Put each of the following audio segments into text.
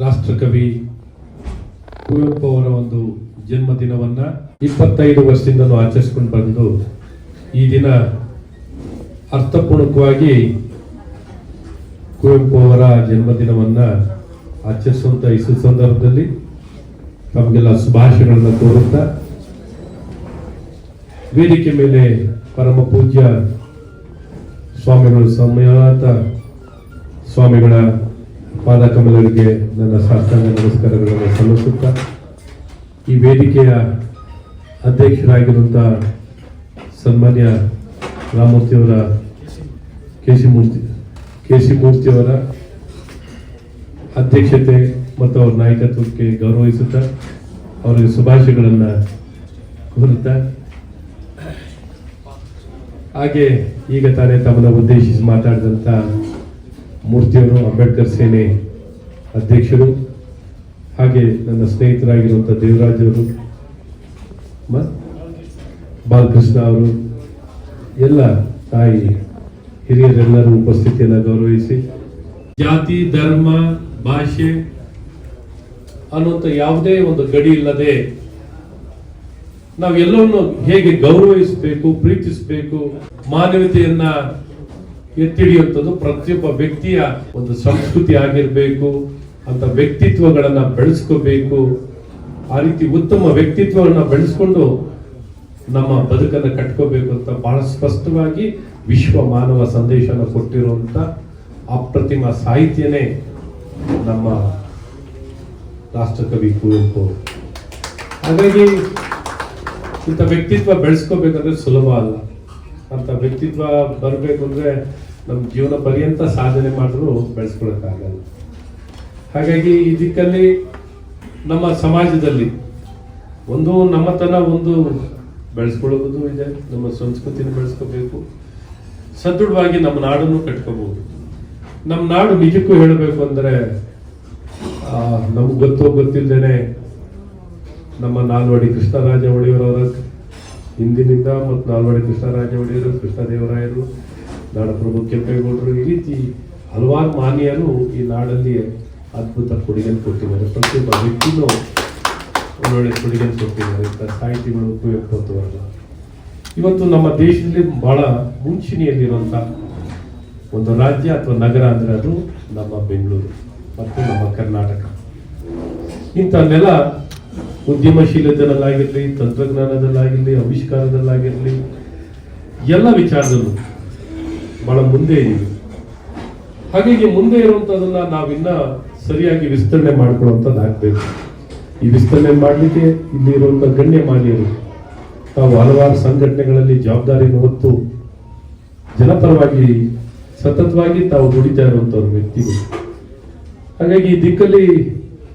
ರಾಷ್ಟ್ರಕವಿ ಕುವೆಂಪು ಅವರ ಒಂದು ಜನ್ಮದಿನವನ್ನ 25 ವರ್ಷದಿಂದಲೂ ಆಚರಿಸಿಕೊಂಡು ಬಂದು ಈ ದಿನ ಅರ್ಥಪೂರ್ಣಕವಾಗಿ ಕುವೆಂಪು ಅವರ ಜನ್ಮದಿನವನ್ನ ಆಚರಿಸುವಂತ ಈ ಸಂದರ್ಭದಲ್ಲಿ ತಮಗೆಲ್ಲ ಶುಭಾಶಯಗಳನ್ನು ಕೋರುತ್ತಾ ವೇದಿಕೆ ಮೇಲೆ ಪರಮ ಪೂಜ್ಯ ಸ್ವಾಮಿಗಳು ಸಮ್ಮಾನಾಥ ಸ್ವಾಮಿಗಳ ಪಾದಕಮಲಗಳಿಗೆ ನನ್ನ ಸಾಷ್ಟಾಂಗ ನಮಸ್ಕಾರಗಳನ್ನು ಸಲ್ಲಿಸುತ್ತಾ ಈ ವೇದಿಕೆಯ ಅಧ್ಯಕ್ಷರಾಗಿರುವಂತಹ ಸನ್ಮಾನ್ಯ ರಾಮಮೂರ್ತಿಯವರ ಕೇಶಿಮೂರ್ತಿಯವರ ಅಧ್ಯಕ್ಷತೆ ಮತ್ತು ಅವರ ನಾಯಕತ್ವಕ್ಕೆ ಗೌರವಿಸುತ್ತಾ ಅವರಿಗೆ ಶುಭಾಶಯಗಳನ್ನು ಕೋರುತ್ತಾ ಹಾಗೆ ಈಗ ತಾನೇ ತಮ್ಮನ್ನು ಉದ್ದೇಶಿಸಿ ಮಾತಾಡಿದಂಥ ಮೂರ್ತಿಯವರು ಅಂಬೇಡ್ಕರ್ ಸೇನೆ ಅಧ್ಯಕ್ಷರು ಹಾಗೆ ನನ್ನ ಸ್ನೇಹಿತರಾಗಿರುವಂಥ ದೇವರಾಜ್ ಅವರು ಬಾಲಕೃಷ್ಣ ಅವರು ಎಲ್ಲ ತಾಯಿ ಹಿರಿಯರೆಲ್ಲರೂ ಉಪಸ್ಥಿತಿಯನ್ನು ಗೌರವಿಸಿ ಜಾತಿ ಧರ್ಮ ಭಾಷೆ ಅನ್ನುವಂಥ ಯಾವುದೇ ಒಂದು ಗಡಿ ಇಲ್ಲದೆ ನಾವೆಲ್ಲವನ್ನು ಹೇಗೆ ಗೌರವಿಸಬೇಕು ಪ್ರೀತಿಸಬೇಕು ಮಾನವೀಯತೆಯನ್ನ ಎತ್ತಿಡಿಯುವಂಥದ್ದು ಪ್ರತಿಯೊಬ್ಬ ವ್ಯಕ್ತಿಯ ಒಂದು ಸಂಸ್ಕೃತಿ ಆಗಿರಬೇಕು ಅಂತ ವ್ಯಕ್ತಿತ್ವಗಳನ್ನ ಬೆಳೆಸ್ಕೋಬೇಕು. ಆ ರೀತಿ ಉತ್ತಮ ವ್ಯಕ್ತಿತ್ವಗಳನ್ನ ಬೆಳೆಸ್ಕೊಂಡು ನಮ್ಮ ಬದುಕನ್ನು ಕಟ್ಕೋಬೇಕು ಅಂತ ಬಹಳ ಸ್ಪಷ್ಟವಾಗಿ ವಿಶ್ವ ಮಾನವ ಸಂದೇಶನ ಕೊಟ್ಟಿರುವಂತ ಅಪ್ರತಿಮ ಸಾಹಿತ್ಯನೇ ನಮ್ಮ ರಾಷ್ಟ್ರಕವಿ ಕುವೆಂಪು. ಹಾಗಾಗಿ ಇಂಥ ವ್ಯಕ್ತಿತ್ವ ಬೆಳೆಸ್ಕೋಬೇಕಂದ್ರೆ ಸುಲಭ ಅಲ್ಲ. ಅಂತ ವ್ಯಕ್ತಿತ್ವ ಬರಬೇಕು ಅಂದ್ರೆ ನಮ್ಮ ಜೀವನ ಪರ್ಯಂತ ಸಾಧನೆ ಮಾಡಿದ್ರು ಬೆಳೆಸ್ಕೊಳಕ್ಕಾಗಲ್ಲ. ಹಾಗಾಗಿ ಈ ದಿಕ್ಕಲ್ಲಿ ನಮ್ಮ ಸಮಾಜದಲ್ಲಿ ಒಂದು ನಮ್ಮತನ ಒಂದು ಬೆಳೆಸ್ಕೊಳ್ಳೋದು ಇದೆ, ನಮ್ಮ ಸಂಸ್ಕೃತಿನ ಬೆಳೆಸ್ಕೋಬೇಕು, ಸದೃಢವಾಗಿ ನಮ್ಮ ನಾಡನ್ನು ಕಟ್ಕೋಬಹುದು. ನಮ್ಮ ನಾಡು ನಿಜಕ್ಕೂ ಹೇಳಬೇಕು ಅಂದ್ರೆ ನಮ್ಗೆ ಗೊತ್ತಿಲ್ಲದೇನೆ ನಮ್ಮ ನಾಲ್ವಡಿ ಕೃಷ್ಣರಾಜ ಒಡೆಯರವರ ಹಿಂದಿನಿಂದ ಮತ್ತು ನಾಲ್ವಡಿ ಕೃಷ್ಣರಾಜ ಒಡೆಯರು, ಕೃಷ್ಣದೇವರಾಯರು, ನಾಡಪ್ರಭು ಕೆಂಪೇಗೌಡರು, ಈ ರೀತಿ ಹಲವಾರು ಮಾನ್ಯರು ಈ ನಾಡಲ್ಲಿ ಅದ್ಭುತ ಕೊಡುಗೆಯನ್ನು ಕೊಟ್ಟಿದ್ದಾರೆ. ಪ್ರತಿಯೊಬ್ಬ ವ್ಯಕ್ತಿನೂ ಒಳ್ಳೊಳ್ಳೆ ಕೊಡುಗೆಯನ್ನು ಕೊಟ್ಟಿದ್ದಾರೆ. ಇಂಥ ಸಾಹಿತಿಗಳು ಕುವೆಂಪು ಇವತ್ತು ನಮ್ಮ ದೇಶದಲ್ಲಿ ಬಹಳ ಮುಂಚೂಣಿಯಲ್ಲಿರುವಂಥ ಒಂದು ರಾಜ್ಯ ಅಥವಾ ನಗರ ಅಂದ್ರೆ ಅದು ನಮ್ಮ ಬೆಂಗಳೂರು ಮತ್ತು ನಮ್ಮ ಕರ್ನಾಟಕ. ಇಂಥ ನೆಲ ಉದ್ಯಮಶೀಲತೆಯಲ್ಲಾಗಿರಲಿ, ತಂತ್ರಜ್ಞಾನದಲ್ಲಾಗಿರಲಿ, ಆವಿಷ್ಕಾರದಲ್ಲಾಗಿರಲಿ, ಎಲ್ಲ ವಿಚಾರದಲ್ಲೂ ಬಹಳ ಮುಂದೆ ಇದೆ. ಹಾಗಾಗಿ ಮುಂದೆ ಇರುವಂತದನ್ನ ನಾವಿನ್ನ ಸರಿಯಾಗಿ ವಿಸ್ತರಣೆ ಮಾಡ್ಕೊಳ್ಳುವಂಥದ್ದಾಗಬೇಕು. ಈ ವಿಸ್ತರಣೆ ಮಾಡಲಿಕ್ಕೆ ಇಲ್ಲಿ ಇರುವಂತ ಗಣ್ಯ ಮಾನ್ಯರು ತಾವು ಹಲವಾರು ಸಂಘಟನೆಗಳಲ್ಲಿ ಜವಾಬ್ದಾರಿಯನ್ನು ಹೊತ್ತು ಜನಪರವಾಗಿ ಸತತವಾಗಿ ತಾವು ದುಡಿತಾ ಇರುವಂತವ್ರ ವ್ಯಕ್ತಿಗಳು. ಹಾಗಾಗಿ ಈ ದಿಕ್ಕಲ್ಲಿ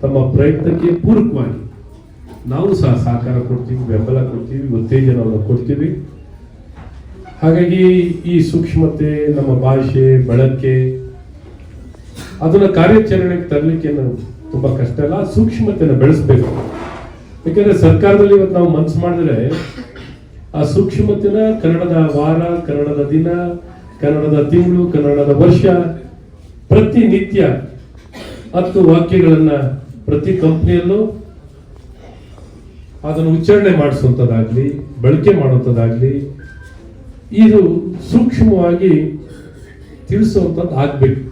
ತಮ್ಮ ಪ್ರಯತ್ನಕ್ಕೆ ಪೂರಕವಾಗಿ ನಾವು ಸಹ ಸಹಕಾರ ಕೊಡ್ತೀವಿ, ಬೆಂಬಲ ಕೊಡ್ತೀವಿ, ಉತ್ತೇಜನವನ್ನು ಕೊಡ್ತೀವಿ. ಹಾಗಾಗಿ ಈ ಸೂಕ್ಷ್ಮತೆ, ನಮ್ಮ ಭಾಷೆ ಬಳಕೆ ಅದನ್ನ ಕಾರ್ಯಾಚರಣೆಗೆ ತರಲಿಕ್ಕೆ ತುಂಬಾ ಕಷ್ಟ ಇಲ್ಲ. ಆ ಸೂಕ್ಷ್ಮತೆಯನ್ನು ಬೆಳೆಸಬೇಕು. ಯಾಕಂದ್ರೆ ಸರ್ಕಾರದಲ್ಲಿ ಇವತ್ತು ನಾವು ಮನಸ್ಸು ಮಾಡಿದ್ರೆ ಆ ಸೂಕ್ಷ್ಮತೆನ ಕನ್ನಡದ ವಾರ, ಕನ್ನಡದ ದಿನ, ಕನ್ನಡದ ತಿಂಗಳು, ಕನ್ನಡದ ವರ್ಷ, ಪ್ರತಿನಿತ್ಯ 10 ವಾಕ್ಯಗಳನ್ನ ಪ್ರತಿ ಕಂಪ್ನಿಯಲ್ಲೂ ಅದನ್ನು ಉಚ್ಚಾರಣೆ ಮಾಡಿಸುವಂಥದ್ದಾಗ್ಲಿ, ಬಳಕೆ ಮಾಡುವಂಥದ್ದಾಗ್ಲಿ, ಇದು ಸೂಕ್ಷ್ಮವಾಗಿ ತಿಳಿಸುವಂಥದ್ದು ಆಗ್ಬೇಕು.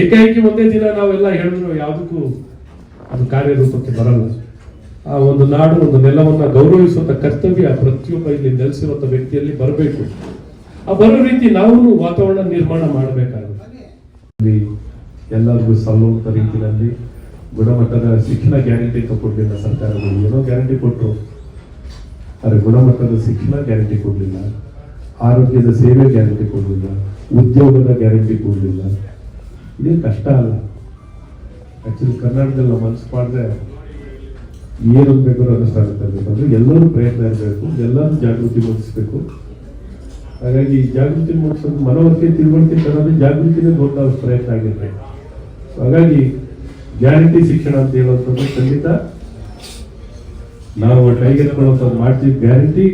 ಏಕಾಏಕಿ ಒಂದೇ ದಿನ ನಾವೆಲ್ಲ ಹೇಳಿದ್ರು ಯಾವುದಕ್ಕೂ ಅದು ಕಾರ್ಯರೂಪಕ್ಕೆ ಬರಲ್ಲ. ಆ ಒಂದು ನಾಡು, ಒಂದು ನೆಲವನ್ನ ಗೌರವಿಸುವಂತ ಕರ್ತವ್ಯ ಪ್ರತಿಯೊಬ್ಬ ಇಲ್ಲಿ ನೆಲೆಸಿರುವಂತ ವ್ಯಕ್ತಿಯಲ್ಲಿ ಬರಬೇಕು. ಆ ಬರೋ ರೀತಿ ನಾವು ವಾತಾವರಣ ನಿರ್ಮಾಣ ಮಾಡಬೇಕಾಗುತ್ತೆ. ಎಲ್ಲರಿಗೂ ಸಲ್ಲುವಂತ ರೀತಿಯಲ್ಲಿ ಗುಣಮಟ್ಟದ ಶಿಕ್ಷಣ ಗ್ಯಾರಂಟಿ ಕೊಡಲಿಲ್ಲ ಸರ್ಕಾರಗಳು. ಏನೋ ಗ್ಯಾರಂಟಿ ಕೊಟ್ಟರು, ಆದರೆ ಗುಣಮಟ್ಟದ ಶಿಕ್ಷಣ ಗ್ಯಾರಂಟಿ ಕೊಡಲಿಲ್ಲ, ಆರೋಗ್ಯದ ಸೇವೆ ಗ್ಯಾರಂಟಿ ಕೊಡಲಿಲ್ಲ, ಉದ್ಯೋಗದ ಗ್ಯಾರಂಟಿ ಕೊಡಲಿಲ್ಲ. ಇದೇ ಕಷ್ಟ ಅಲ್ಲ. ಆಕ್ಚುಲಿ ಕರ್ನಾಟಕದಲ್ಲಿ ನಾವು ಮನಸ್ಸು ಮಾಡಿದ್ರೆ ಏನು ಬೇಕಾದ್ರೂ ಅನುಷ್ಠಾನ ತರಬೇಕು ಅಂದ್ರೆ ಎಲ್ಲರೂ ಪ್ರಯತ್ನ ಇರಬೇಕು, ಎಲ್ಲರೂ ಜಾಗೃತಿ ಮೂಡಿಸ್ಬೇಕು. ಹಾಗಾಗಿ ಜಾಗೃತಿ ಮೂಡಿಸೋದು ಮನವರಿಕೆ, ತಿಳುವಳಿಕೆ ತರೋದು ಜಾಗೃತಿನೇ ದೊಡ್ಡ ಪ್ರಯತ್ನ ಆಗಿರ್ಬೇಕು. ಹಾಗಾಗಿ ಗ್ಯಾರಂಟಿ ಶಿಕ್ಷಣ ಅಂತ ಹೇಳುವಂಥದ್ದು ಖಂಡಿತ ನಾವು ಕೈಗೆತ್ತಿಕೊಳ್ಳುವಂಥದ್ದು ಮಾಡ್ತೀವಿ. ಗ್ಯಾರಂಟಿ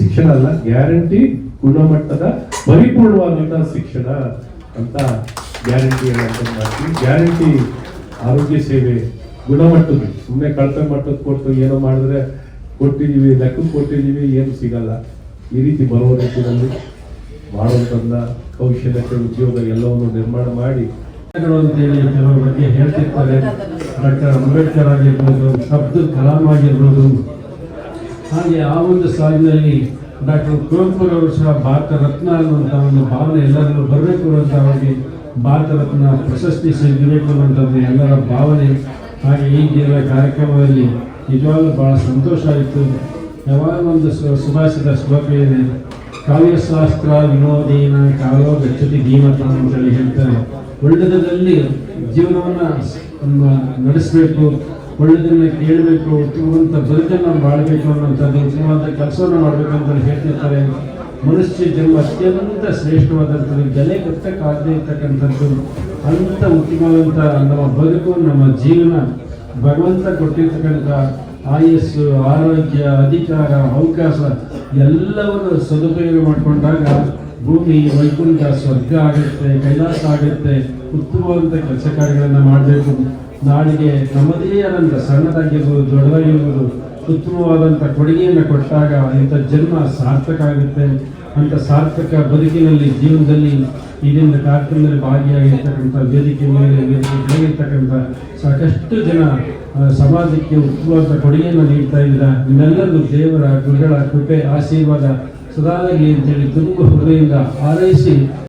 ಶಿಕ್ಷಣ ಅಲ್ಲ, ಗ್ಯಾರಂಟಿ ಗುಣಮಟ್ಟದ ಪರಿಪೂರ್ಣವಾದಂತಹ ಶಿಕ್ಷಣ ಅಂತ ಗ್ಯಾರಂಟಿ ಮಾಡ್ತೀವಿ. ಗ್ಯಾರಂಟಿ ಆರೋಗ್ಯ ಸೇವೆ ಗುಣಮಟ್ಟದ್ದು, ಸುಮ್ಮನೆ ಕಳಪೆ ಮಟ್ಟದ ಕೊಟ್ಟು ಏನೋ ಮಾಡಿದ್ರೆ ಕೊಟ್ಟಿದ್ದೀವಿ ಲೆಕ್ಕಕ್ಕೆ ಕೊಟ್ಟಿದ್ದೀವಿ ಏನು ಸಿಗಲ್ಲ. ಈ ರೀತಿ ಬರುವ ರೀತಿಯಲ್ಲಿ ಮಾಡುವಂಥದ್ದನ್ನ ಕೌಶಲ್ಯತೆ ಉದ್ಯೋಗ ಎಲ್ಲವನ್ನು ನಿರ್ಮಾಣ ಮಾಡಿ ಅಂತೇಳಿ ಕೆಲವರ ಬಗ್ಗೆ ಹೇಳ್ತಿರ್ತಾರೆ. ಡಾಕ್ಟರ್ ಅಂಬೇಡ್ಕರ್ ಆಗಿರ್ಬೋದು, ಅಬ್ದುಲ್ ಕಲಾಂ ಆಗಿರ್ಬೋದು. ಹಾಗೆ ಆ ಒಂದು ಸಾಲಿನಲ್ಲಿ ಡಾಕ್ಟರ್ ಕುವೆಂಪುರವರು ಸಹ ಭಾರತ ರತ್ನ ಅನ್ನುವಂಥ ಒಂದು ಭಾವನೆ ಎಲ್ಲರಲ್ಲೂ ಬರಬೇಕು ಅನ್ನುವಂಥವಾಗಿ ಭಾರತ ರತ್ನ ಪ್ರಶಸ್ತಿ ಸಿಗಬೇಕು ಅನ್ನುವಂಥದ್ದು ಎಲ್ಲರ ಭಾವನೆ. ಹಾಗೆ ಈಗಿನ ಕಾರ್ಯಕ್ರಮದಲ್ಲಿ ನಿಜವಾಗ್ಲೂ ಭಾಳ ಸಂತೋಷ ಆಯಿತು. ಯಾವಾಗ ಒಂದು ಸುಭಾಷಿತ ಶ್ಲೋಕ ಇದೆ, ಕಾವ್ಯಶಾಸ್ತ್ರ ವಿನೋದೇನ ಕಾಲೋ ಗಚ್ಚತಿ ಧೀಮತ ಅಂತೇಳಿ ಹೇಳ್ತಾರೆ. ಒಳ್ಳೆಯದಲ್ಲಿ ಜೀವನವನ್ನು ನಡೆಸಬೇಕು, ಒಳ್ಳೆಯದನ್ನು ಕೇಳಬೇಕು, ಉತ್ತಮವಂತ ಬದುಕನ್ನು ಬಾಳಬೇಕು ಅನ್ನೋಂಥದ್ದು, ಉತ್ತಮವಾದ ಕೆಲಸವನ್ನು ಮಾಡಬೇಕಂತ ಹೇಳ್ತಿರ್ತಾರೆ. ಮನುಷ್ಯ ಜನ್ಮ ಅತ್ಯಂತ ಶ್ರೇಷ್ಠವಾದಂಥದ್ದು, ಬೆಲೆ ಕಟ್ಟಕ್ಕಾಗದೇ ಇರ್ತಕ್ಕಂಥದ್ದು. ಅಂಥ ಉತ್ತಮವಾದಂಥ ನಮ್ಮ ಬದುಕು, ನಮ್ಮ ಜೀವನ, ಭಗವಂತ ಕೊಟ್ಟಿರ್ತಕ್ಕಂಥ ಆಯಸ್ಸು, ಆರೋಗ್ಯ, ಅಧಿಕಾರ, ಅವಕಾಶ ಎಲ್ಲವನ್ನು ಸದುಪಯೋಗ ಮಾಡಿಕೊಂಡಾಗ ಭೂಮಿ ವೈಕುಂಠ ಸ್ವರ್ಗ ಆಗುತ್ತೆ, ಕೈಲಾಸ ಆಗುತ್ತೆ. ಉತ್ತಮವಾದಂಥ ಕೆಲಸ ಕಾರ್ಯಗಳನ್ನು ಮಾಡಬೇಕು. ನಾಡಿಗೆ ನಮ್ಮದೇ ಆದಂಥ ಸಣ್ಣದಾಗಿರ್ಬೋದು ದೊಡ್ಡದಾಗಿರ್ಬೋದು ಉತ್ತಮವಾದಂಥ ಕೊಡುಗೆಯನ್ನು ಕೊಟ್ಟಾಗ ಇಂಥ ಜನ್ಮ ಸಾರ್ಥಕ ಆಗುತ್ತೆ. ಅಂಥ ಸಾರ್ಥಕ ಬದುಕಿನಲ್ಲಿ ಜೀವನದಲ್ಲಿ ಇದರಿಂದ ಕಾರ್ಯಕ್ರಮದಲ್ಲಿ ಭಾಗಿಯಾಗಿರ್ತಕ್ಕಂಥ ವೇದಿಕೆ ಮೇಲೆ ಇರ್ತಕ್ಕಂಥ ಸಾಕಷ್ಟು ಜನ ಸಮಾಜಕ್ಕೆ ಉತ್ತಮವಾದ ಕೊಡುಗೆಯನ್ನು ನೀಡ್ತಾ ಇದ್ದೀರಾ. ನಿಮ್ಮೆಲ್ಲರಿಗೂ ದೇವರ ಗುರುಗಳ ಕೃಪೆ ಆಶೀರ್ವಾದ ಸದಾಗಲಿ ಅಂತೇಳಿ ತುಂಬ ಹೃದಯದಿಂದ ಹಾರೈಸಿ